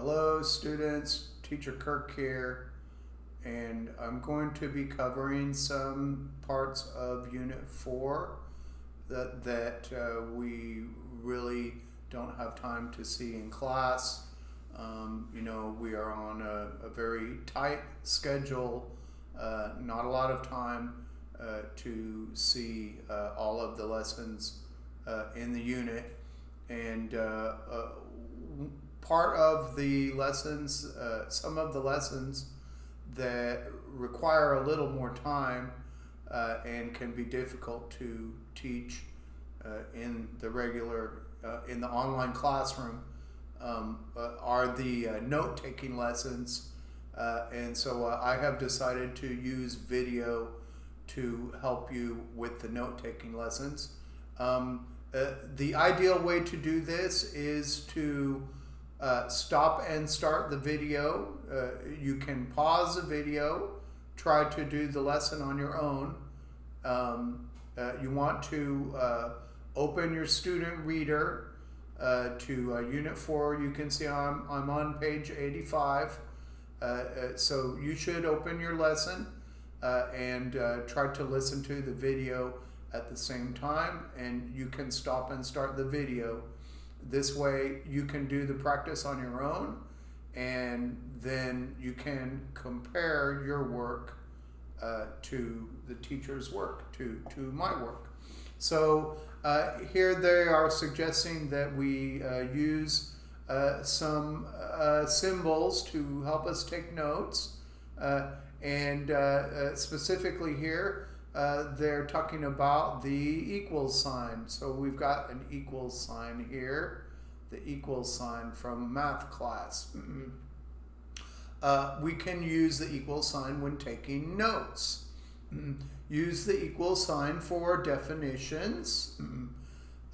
Hello students, Teacher Kirk here, and I'm going to be covering some parts of Unit 4 that we really don't have time to see in class. We are on a very tight schedule, not a lot of time to see all of the lessons in the unit, and part of the lessons, some of the lessons that require a little more time and can be difficult to teach in the regular, in the online classroom, are the note-taking lessons. And so I have decided to use video to help you with the note-taking lessons. The ideal way to do this is to stop and start the video. You can pause the video, try to do the lesson on your own. You want to open your student reader to Unit 4. You can see I'm on page 85. So you should open your lesson and try to listen to the video at the same time, and you can stop and start the video. This way you can do the practice on your own, and then you can compare your work to the teacher's work, to my work. So here they are suggesting that we use some symbols to help us take notes, and specifically here they're talking about the equal sign. So we've got an equal sign here, the equal sign from math class. We can use the equal sign when taking notes. Use the equal sign for definitions.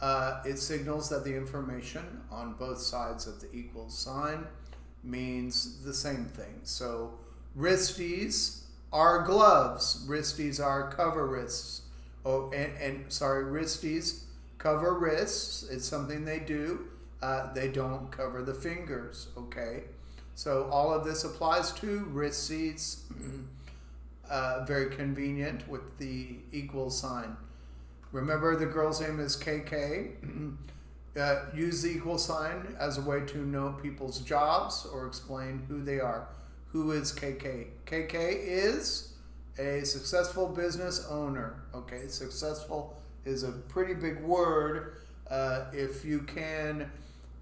It signals that the information on both sides of the equal sign means the same thing. So wristies are gloves. Wristies are cover wrists. Wristies cover wrists. It's something they do. They don't cover the fingers, okay? So all of this applies to wristies. Very convenient with the equal sign. Remember, the girl's name is KK. Use the equal sign as a way to note people's jobs or explain who they are. Who is KK? KK is a successful business owner. Okay, successful is a pretty big word. If you can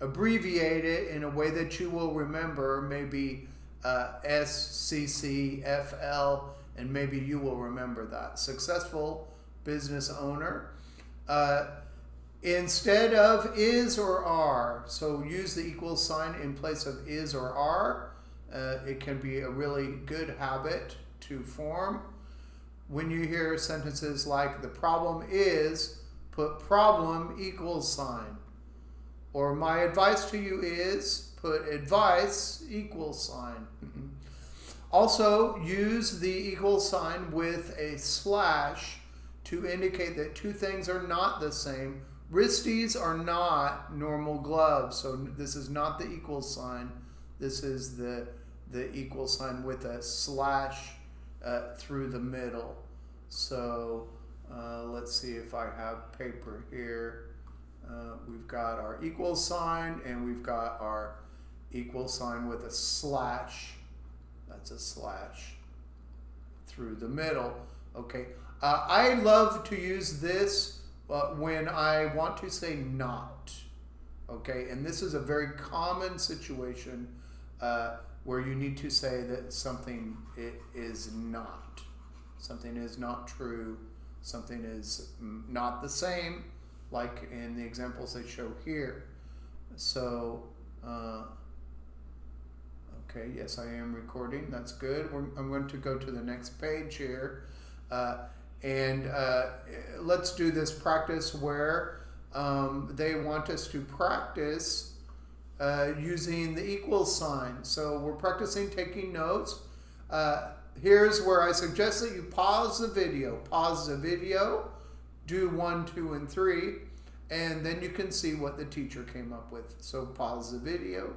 abbreviate it in a way that you will remember, maybe SCCFL, and maybe you will remember that. Successful business owner. Instead of is or are, so use the equal sign in place of is or are. It can be a really good habit to form. When you hear sentences like the problem is, put problem equals sign. Or my advice to you is, put advice equals sign. Also, use the equal sign with a slash to indicate that two things are not the same. Wristies are not normal gloves, so this is not the equal sign. This is the equal sign with a slash through the middle. So let's see if I have paper here. We've got our equal sign, and we've got our equal sign with a slash. That's a slash through the middle. Okay. I love to use this when I want to say not. Okay, and this is a very common situation where you need to say that something is not. Something is not true. Something is not the same, like in the examples they show here. So, okay, yes, I am recording. That's good. I'm going to go to the next page here. And let's do this practice where they want us to practice using the equal sign. So we're practicing taking notes. Here's where I suggest that you pause the video. Pause the video, do 1, 2, and 3, and then you can see what the teacher came up with. So pause the video.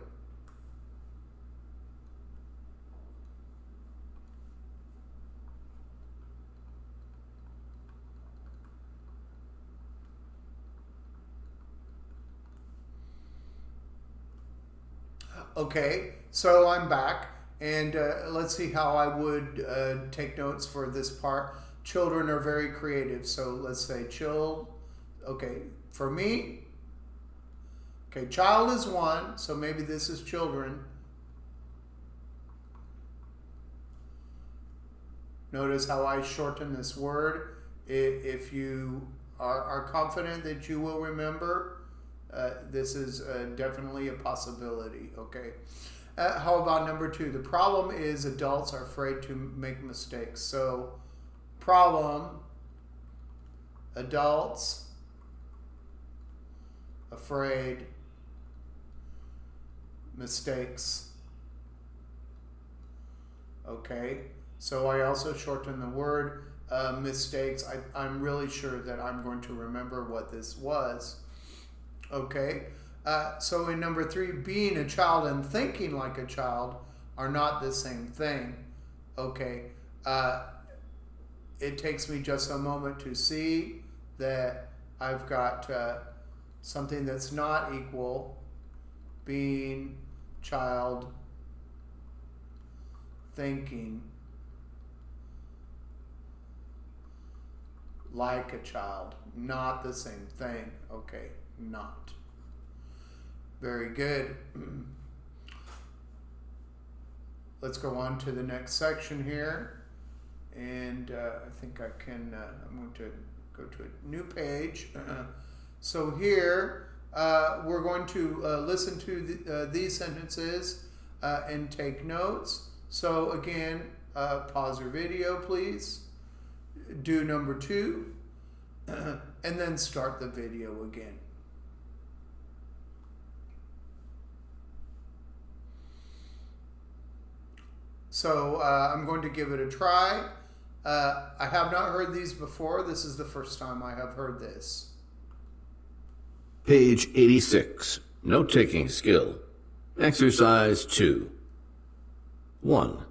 Okay, so I'm back, and let's see how I would take notes for this part. Children are very creative, so let's say okay, for me, okay, child is one, so maybe this is children. Notice how I shorten this word. If you are confident that you will remember, this is definitely a possibility, okay? How about number 2? The problem is adults are afraid to make mistakes. So, problem, adults, afraid, mistakes. Okay, so I also shorten the word mistakes. I'm really sure that I'm going to remember what this was. Okay, so in number 3, being a child and thinking like a child are not the same thing. Okay, it takes me just a moment to see that I've got something that's not equal, being child thinking like a child, not the same thing. Okay, not. Very good. Let's go on to the next section here, and I think I can, I'm going to go to a new page. So here we're going to listen to these sentences and take notes. So again, pause your video, please. Do number 2, and then start the video again. So I'm going to give it a try. I have not heard these before. This is the first time I have heard this. Page 86, Note-Taking Skill. Exercise 2. 1.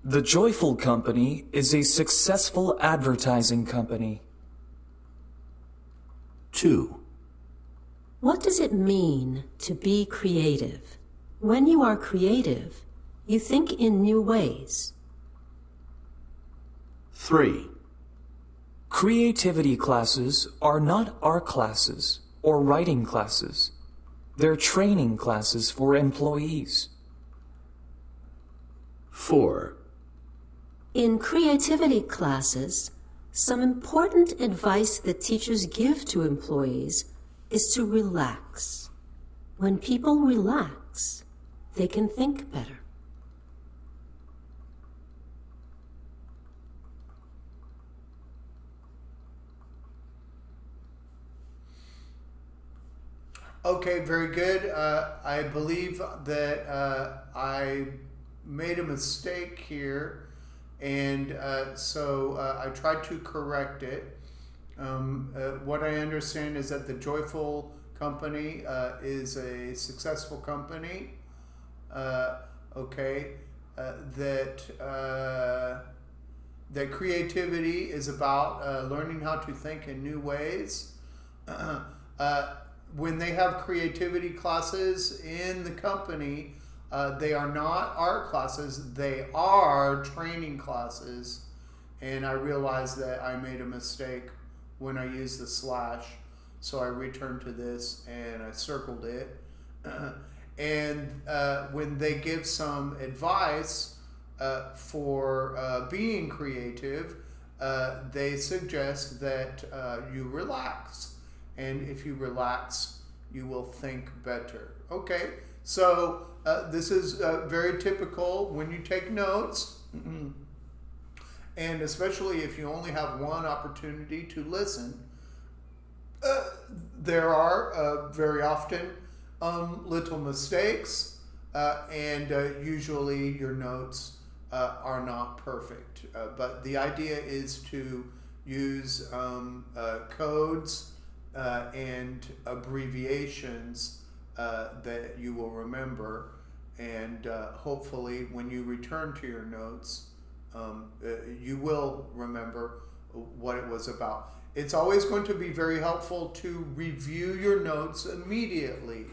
The Joyful Company is a successful advertising company. 2. What does it mean to be creative? When you are creative, you think in new ways. 3. Creativity classes are not art classes or writing classes. They're training classes for employees. 4. In creativity classes, some important advice that teachers give to employees is to relax. When people relax, they can think better. Okay, very good. I believe that I made a mistake here, and so I tried to correct it. What I understand is that the Joyful Company is a successful company. Okay, that creativity is about learning how to think in new ways. When they have creativity classes in the company, they are not art classes, they are training classes. And I realized that I made a mistake when I used the slash. So I returned to this and I circled it. And when they give some advice for being creative, they suggest that you relax. And if you relax, you will think better. Okay, so this is very typical when you take notes, and especially if you only have one opportunity to listen. There are very often little mistakes, and usually your notes are not perfect. But the idea is to use codes and abbreviations that you will remember, and hopefully when you return to your notes, you will remember what it was about. It's always going to be very helpful to review your notes immediately.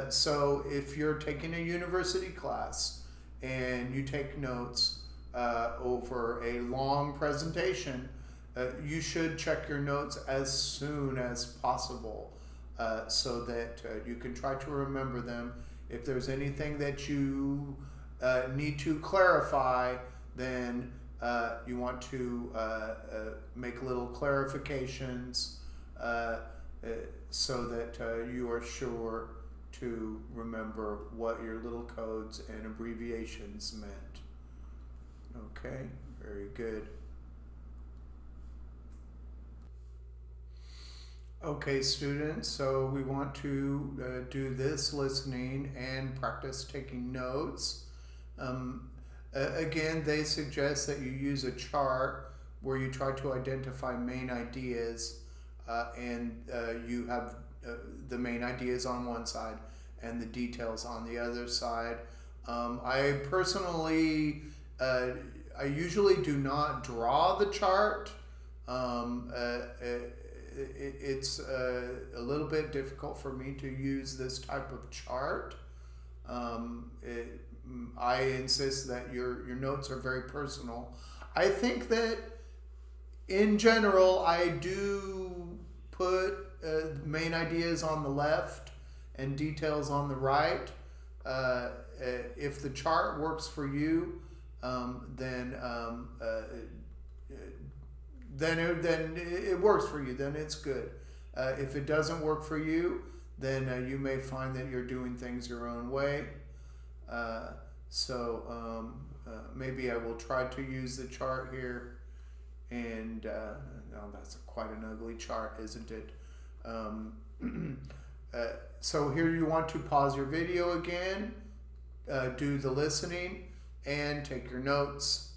So if you're taking a university class and you take notes over a long presentation, you should check your notes as soon as possible so that you can try to remember them. If there's anything that you need to clarify, then you want to make little clarifications so that you are sure to remember what your little codes and abbreviations meant. Okay, very good. Okay, students, so we want to do this listening and practice taking notes. Again, they suggest that you use a chart where you try to identify main ideas and you have the main ideas on one side and the details on the other side. I personally, I usually do not draw the chart. It's a little bit difficult for me to use this type of chart. I insist that your notes are very personal. I think that in general, I do put main ideas on the left and details on the right. If the chart works for you, then it works for you. Then it's good. If it doesn't work for you, then you may find that you're doing things your own way. So maybe I will try to use the chart here. And no, that's quite an ugly chart, isn't it? So here you want to pause your video again, do the listening, and take your notes.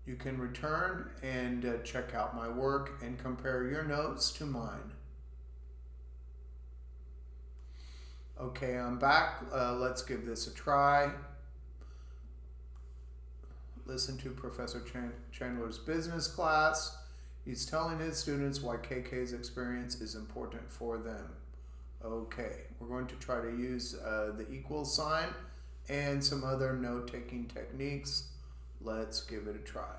You can return and check out my work and compare your notes to mine. Okay, I'm back. Let's give this a try. Listen to Professor Chandler's business class. He's telling his students why KK's experience is important for them. Okay, we're going to try to use the equal sign and some other note-taking techniques. Let's give it a try.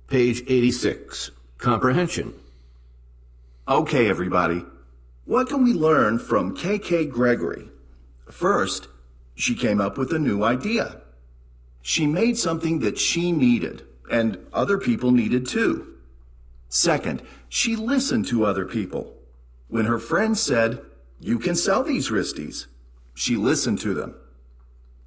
Page 86. Comprehension. Okay, everybody. What can we learn from KK Gregory? First, she came up with a new idea. She made something that she needed, and other people needed too. Second, she listened to other people. When her friends said, "You can sell these wristies," she listened to them.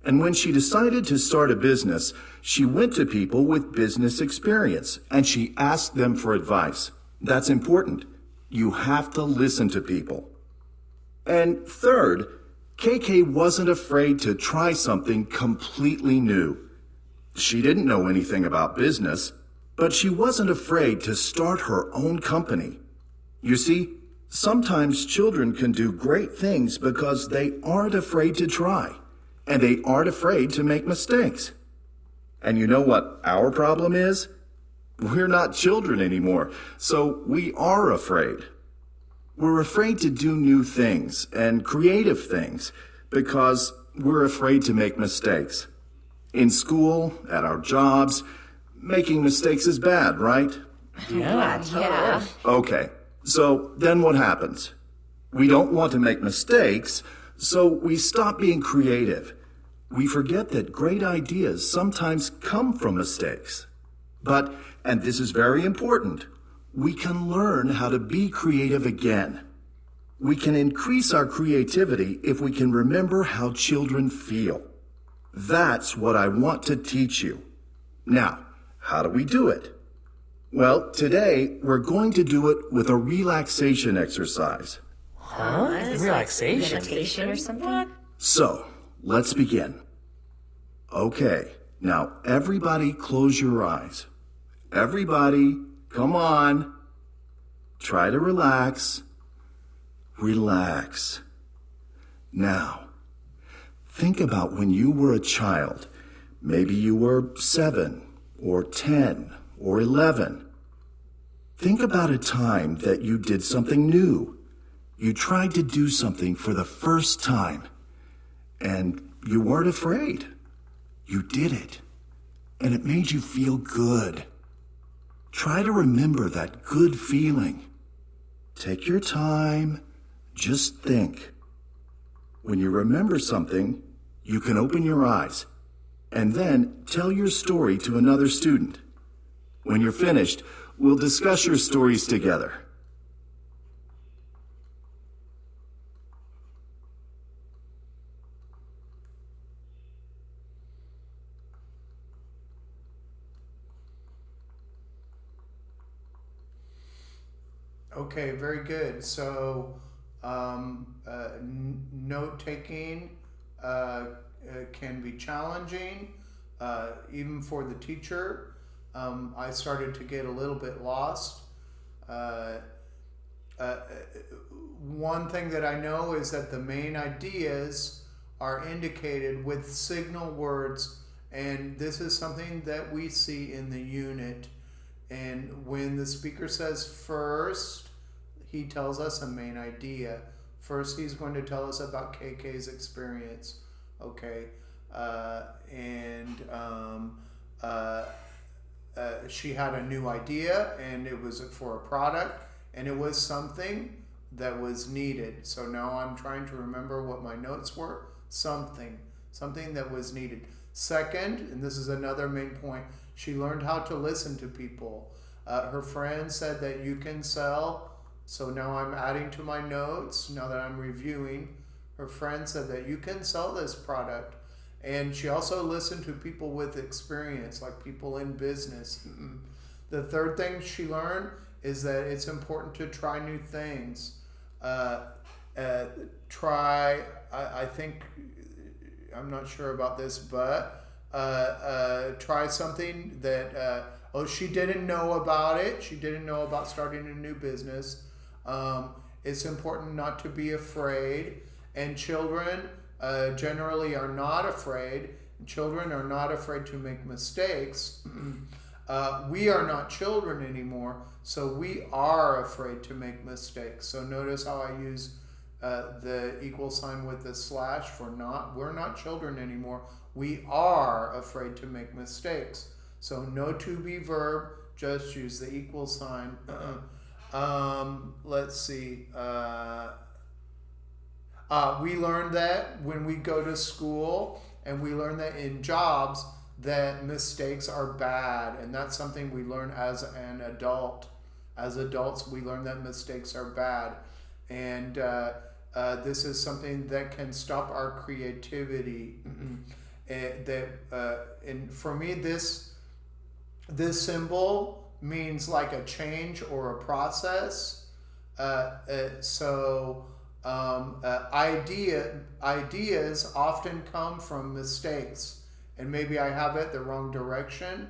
And when she decided to start a business, she went to people with business experience, and she asked them for advice. That's important. You have to listen to people. And third, KK wasn't afraid to try something completely new. She didn't know anything about business, but she wasn't afraid to start her own company. You see, sometimes children can do great things because they aren't afraid to try, and they aren't afraid to make mistakes. And you know what our problem is? We're not children anymore, so we are afraid. We're afraid to do new things and creative things because we're afraid to make mistakes. In school, at our jobs, making mistakes is bad, right? Yeah. Okay, so then what happens? We don't want to make mistakes, so we stop being creative. We forget that great ideas sometimes come from mistakes. But, and this is very important, we can learn how to be creative again. We can increase our creativity if we can remember how children feel. That's what I want to teach you. Now, how do we do it? Well, today we're going to do it with a relaxation exercise. Relaxation? Meditation or something? So, let's begin. Okay, now everybody close your eyes. Everybody, come on. Try to relax. Relax. Now, think about when you were a child. Maybe you were 7 or 10 or 11. Think about a time that you did something new. You tried to do something for the first time, and you weren't afraid. You did it, and it made you feel good. Try to remember that good feeling. Take your time, just think. When you remember something, you can open your eyes and then tell your story to another student. When you're finished, we'll discuss your stories together. Okay, very good. So, note taking can be challenging, even for the teacher. I started to get a little bit lost. One thing that I know is that the main ideas are indicated with signal words, and this is something that we see in the unit. And when the speaker says first, he tells us a main idea. First, he's going to tell us about KK's experience. Okay. She had a new idea, and it was for a product, and it was something that was needed. So now I'm trying to remember what my notes were. Something that was needed. Second, and this is another main point, she learned how to listen to people. Her friend said that you can sell. So now I'm adding to my notes, now that I'm reviewing. Her friend said that you can sell this product. And she also listened to people with experience, like people in business. The third thing she learned is that it's important to try new things. I think, I'm not sure about this, but try something that, she didn't know about it. She didn't know about starting a new business. It's important not to be afraid. And children generally are not afraid. Children are not afraid to make mistakes. We are not children anymore, so we are afraid to make mistakes. So notice how I use the equal sign with the slash for not. We're not children anymore. We are afraid to make mistakes. So no to be verb, just use the equal sign. Let's see. We learned that when we go to school, and we learn that in jobs, that mistakes are bad, and that's something we learn as an adult. As adults, we learn that mistakes are bad, and this is something that can stop our creativity. And for me, this symbol means like a change or a process. Ideas often come from mistakes, and maybe I have it the wrong direction,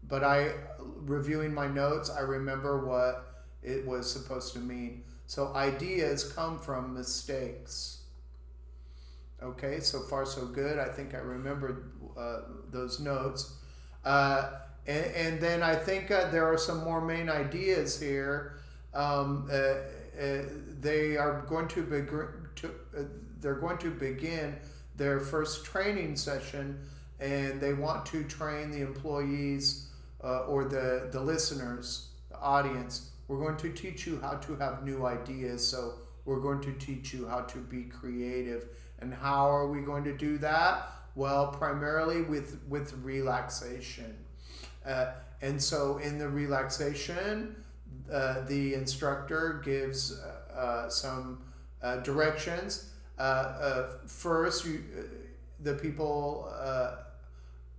but reviewing my notes, I remember what it was supposed to mean. So ideas come from mistakes. Okay, so far so good. I think I remembered those notes. And then I think there are some more main ideas here. They're going to begin their first training session, and they want to train the employees or the listeners, the audience. We're going to teach you how to have new ideas. So we're going to teach you how to be creative. And how are we going to do that? Well, primarily with relaxation. And so in the relaxation, the instructor gives some directions. First, the people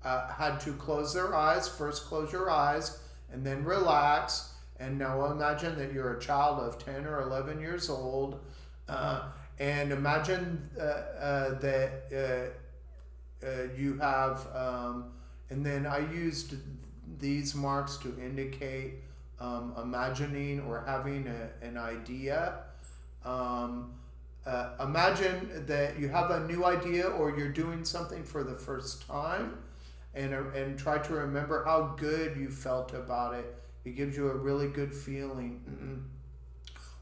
had to close their eyes. First, close your eyes and then relax. And now imagine that you're a child of 10 or 11 years old. And imagine that you have, and then I used these marks to indicate imagining or having an idea. Imagine that you have a new idea or you're doing something for the first time, and try to remember how good you felt about it. It gives you a really good feeling.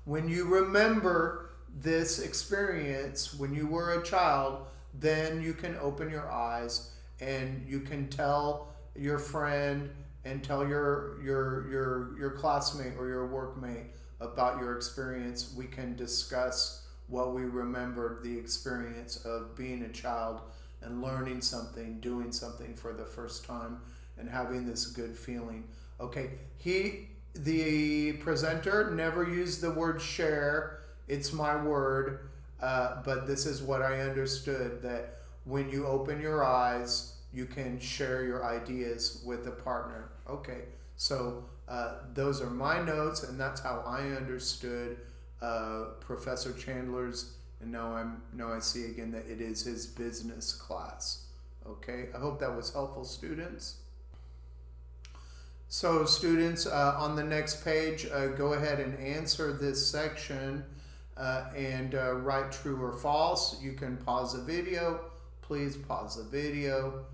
When you remember this experience when you were a child, then you can open your eyes and you can tell your friend and tell your classmate or your workmate about your experience. We can discuss what we remembered, the experience of being a child and learning something, doing something for the first time, and having this good feeling. Okay, the presenter never used the word share. It's my word, but this is what I understood, that when you open your eyes, you can share your ideas with a partner. Okay, so those are my notes, and that's how I understood Professor Chandler's, and now I see again that it is his business class. Okay, I hope that was helpful, students. So students, on the next page, go ahead and answer this section and write true or false. You can pause the video. Please pause the video.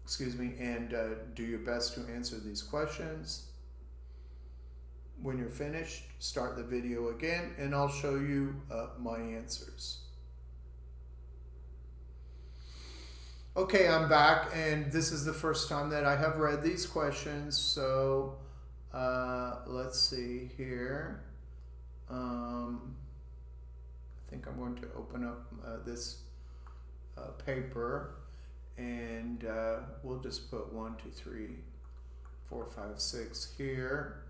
Excuse me, and do your best to answer these questions. When you're finished, start the video again, and I'll show you my answers. Okay, I'm back, and this is the first time that I have read these questions, so let's see here. I think I'm going to open up this paper, and we'll just put 1, 2, 3, 4, 5, 6 here.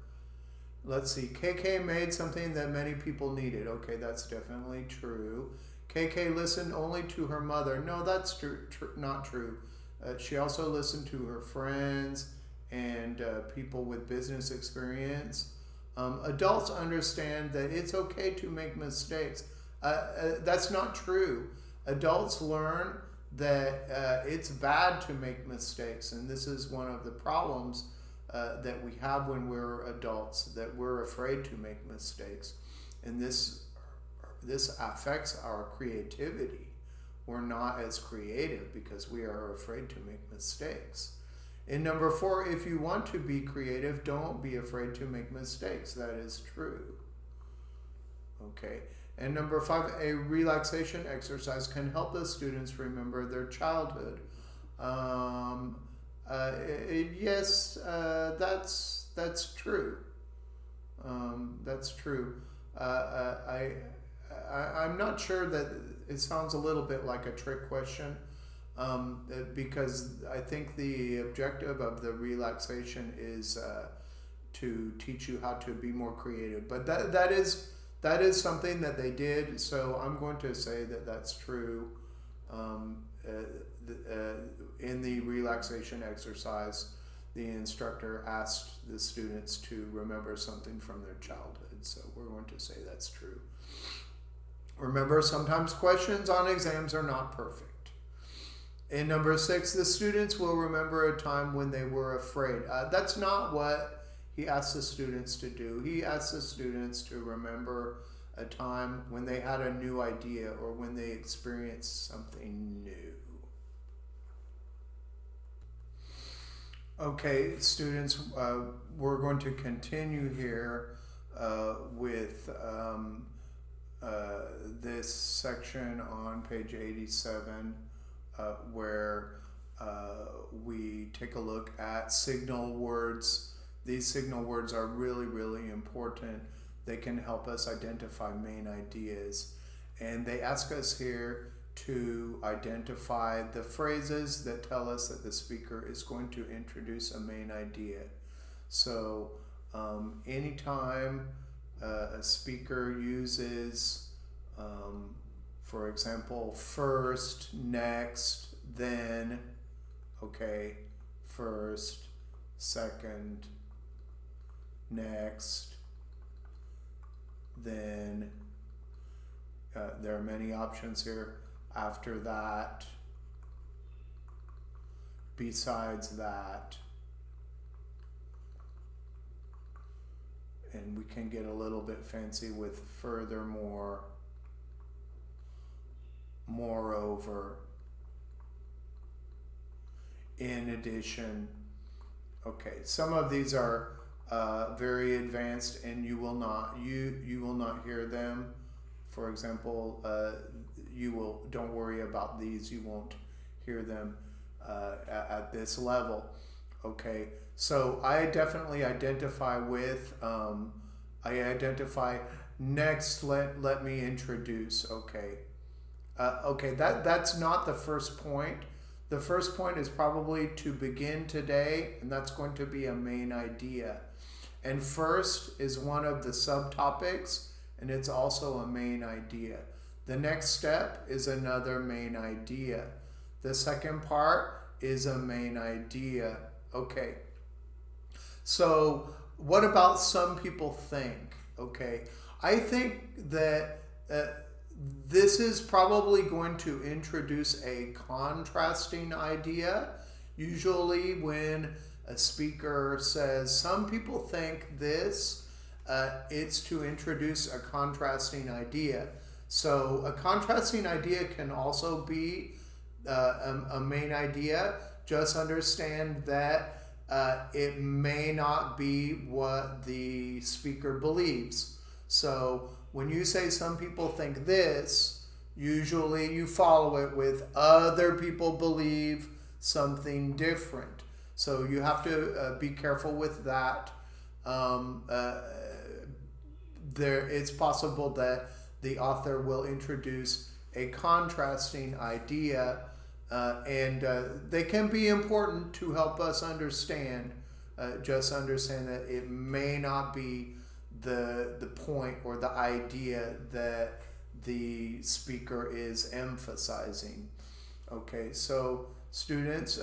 Let's see, KK made something that many people needed. Okay, that's definitely true. KK listened only to her mother. No, that's not true. She also listened to her friends and people with business experience. Adults understand that it's okay to make mistakes. That's not true. Adults learn that it's bad to make mistakes, and this is one of the problems that we have when we're adults, that we're afraid to make mistakes, and this affects our creativity. We're not as creative because we are afraid to make mistakes. And number 4, if you want to be creative, don't be afraid to make mistakes. That is true. Okay. And number 5, a relaxation exercise can help the students remember their childhood. Yes, that's true. That's true. I'm not sure that it sounds a little bit like a trick question, because I think the objective of the relaxation is to teach you how to be more creative. But that is something that they did, so I'm going to say that that's true. In the relaxation exercise, the instructor asked the students to remember something from their childhood, so we're going to say that's true. Remember, sometimes questions on exams are not perfect. In number 6, the students will remember a time when they were afraid. That's not what he asked the students to do. He asked the students to remember a time when they had a new idea or when they experienced something new. Okay, students, we're going to continue here with this section on page 87 where we take a look at signal words. These signal words are really, really important. They can help us identify main ideas. And they ask us here to identify the phrases that tell us that the speaker is going to introduce a main idea. So anytime a speaker uses, for example, first, next, then, okay, first, second, next, then, there are many options here. After that, besides that, and we can get a little bit fancy with furthermore, moreover. in addition. Okay, some of these are very advanced, and you will not hear them. For example, don't worry about these. You won't hear them at this level. Okay, so I definitely identify with. Next. Let me introduce. Okay. That's not the first point. The first point is probably to begin today, and that's going to be a main idea. And first is one of the subtopics, and it's also a main idea. The next step is another main idea. The second part is a main idea. Okay. So what about some people think? Okay. I think that this is probably going to introduce a contrasting idea. Usually when a speaker says, some people think this, it's to introduce a contrasting idea. So a contrasting idea can also be a main idea. Just understand that it may not be what the speaker believes. So when you say some people think this, usually you follow it with other people believe something different. So you have to be careful with that. It's possible that the author will introduce a contrasting idea, and they can be important to help us understand. Just understand that it may not be the point or the idea that the speaker is emphasizing. Okay, so students,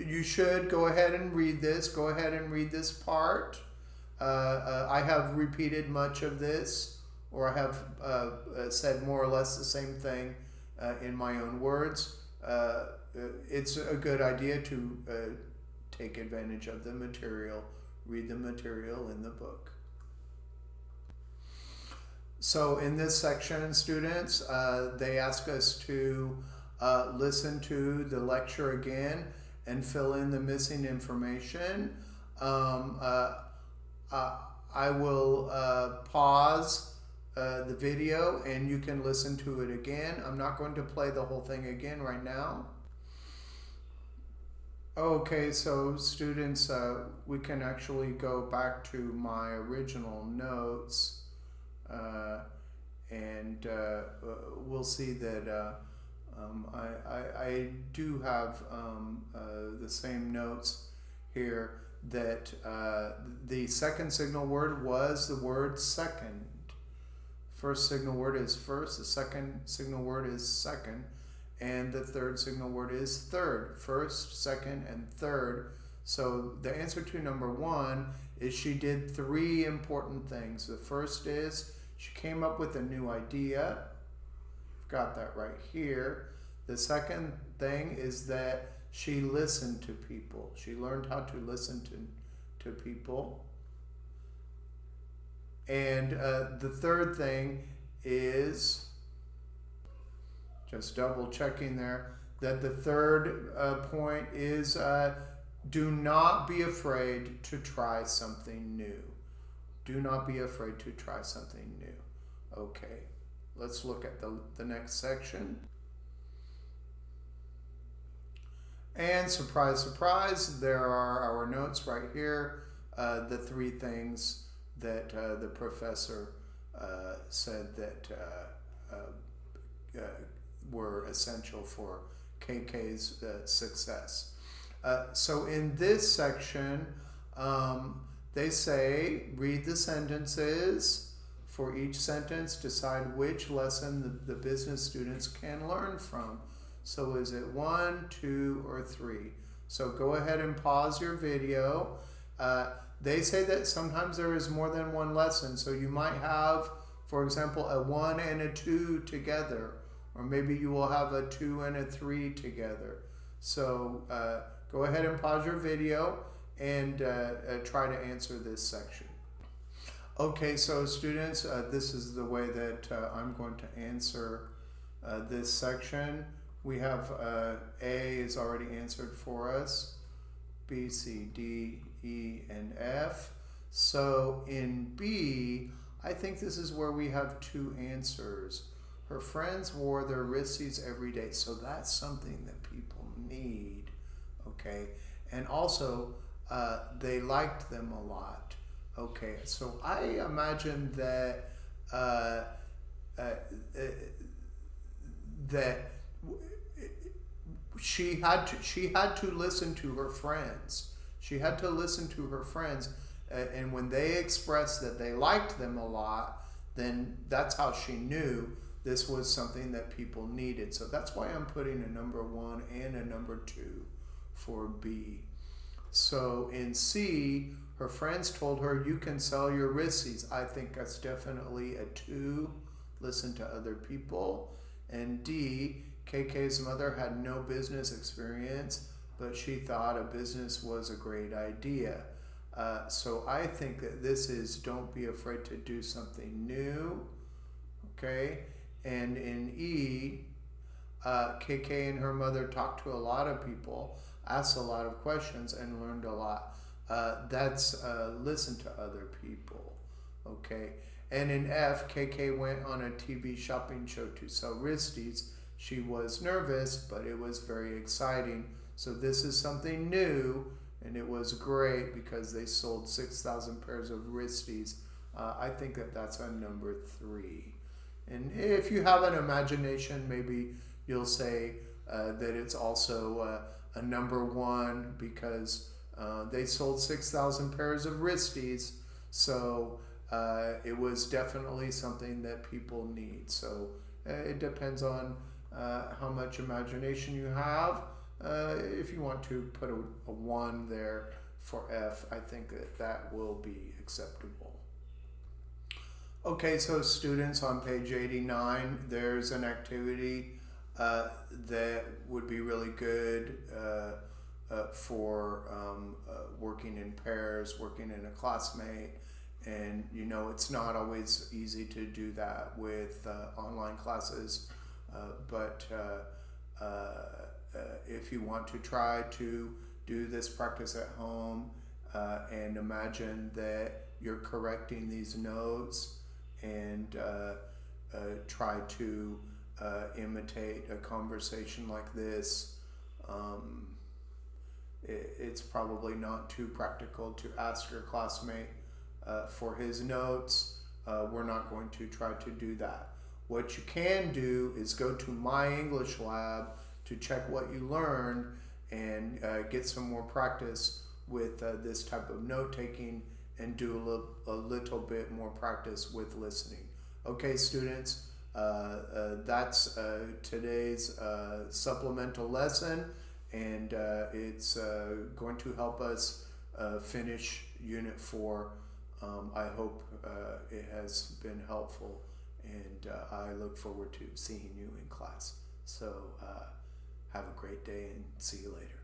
you should go ahead and read this. Go ahead and read this part. I have repeated much of this, or I have said more or less the same thing in my own words. It's a good idea to take advantage of the material, read the material in the book. So in this section, students, they ask us to listen to the lecture again and fill in the missing information. I will pause the video and you can listen to it again. I'm not going to play the whole thing again right now. Okay, so students, we can actually go back to my original notes. And we'll see that I do have the same notes here, that the second signal word was the word second. First signal word is first, the second signal word is second, and the third signal word is third. First, second, and third. So the answer to number 1 is she did 3 important things. The first is she came up with a new idea. Got that right here. The second thing is that she listened to people. She learned how to listen to people. And the third thing is, just double checking there, that the third point is do not be afraid to try something new. Do not be afraid to try something new. Okay, let's look at the next section. And surprise, surprise, there are our notes right here. The 3 things that the professor said that were essential for KK's success. So in this section, they say, read the sentences. For each sentence, decide which lesson the business students can learn from. So is it 1, 2, or 3? So go ahead and pause your video. They say that sometimes there is more than one lesson. So you might have, for example, a 1 and a 2 together. Or maybe you will have a 2 and a 3 together. So go ahead and pause your video and try to answer this section. Okay, so students, this is the way that I'm going to answer this section. We have A is already answered for us, B, C, D, E, and F. So in B, I think this is where we have two answers. Her friends wore their wristies every day. So that's something that people need, okay? And also, they liked them a lot. Okay, so I imagine that that she had to listen to her friends. She had to listen to her friends, and when they expressed that they liked them a lot, then that's how she knew this was something that people needed. So that's why I'm putting a number 1 and a number 2 for B. So in C, her friends told her, you can sell your wristies. I think that's definitely a 2. Listen to other people. And D, KK's mother had no business experience, but she thought a business was a great idea. So I think that this is don't be afraid to do something new. Okay? And in E, KK and her mother talked to a lot of people, asked a lot of questions, and learned a lot. That's listen to other people. Okay? And in F, KK went on a TV shopping show to sell wristies. She was nervous, but it was very exciting. So this is something new, and it was great because they sold 6,000 pairs of wristies. I think that that's a number 3. And if you have an imagination, maybe you'll say that it's also a number 1 because they sold 6,000 pairs of wristies. So it was definitely something that people need. So it depends on how much imagination you have. If you want to put a 1 there for F, I think that will be acceptable. Okay, so students, on page 89, there's an activity that would be really good for working in pairs, working in a classmate. And you know, it's not always easy to do that with online classes, but if you want to try to do this practice at home and imagine that you're correcting these notes and try to imitate a conversation like this, it's probably not too practical to ask your classmate for his notes. We're not going to try to do that. What you can do is go to My English Lab to check what you learned and get some more practice with this type of note-taking and do a little bit more practice with listening. Okay, students, that's today's supplemental lesson, and it's going to help us finish Unit 4. I hope it has been helpful, and I look forward to seeing you in class. So have a great day and see you later.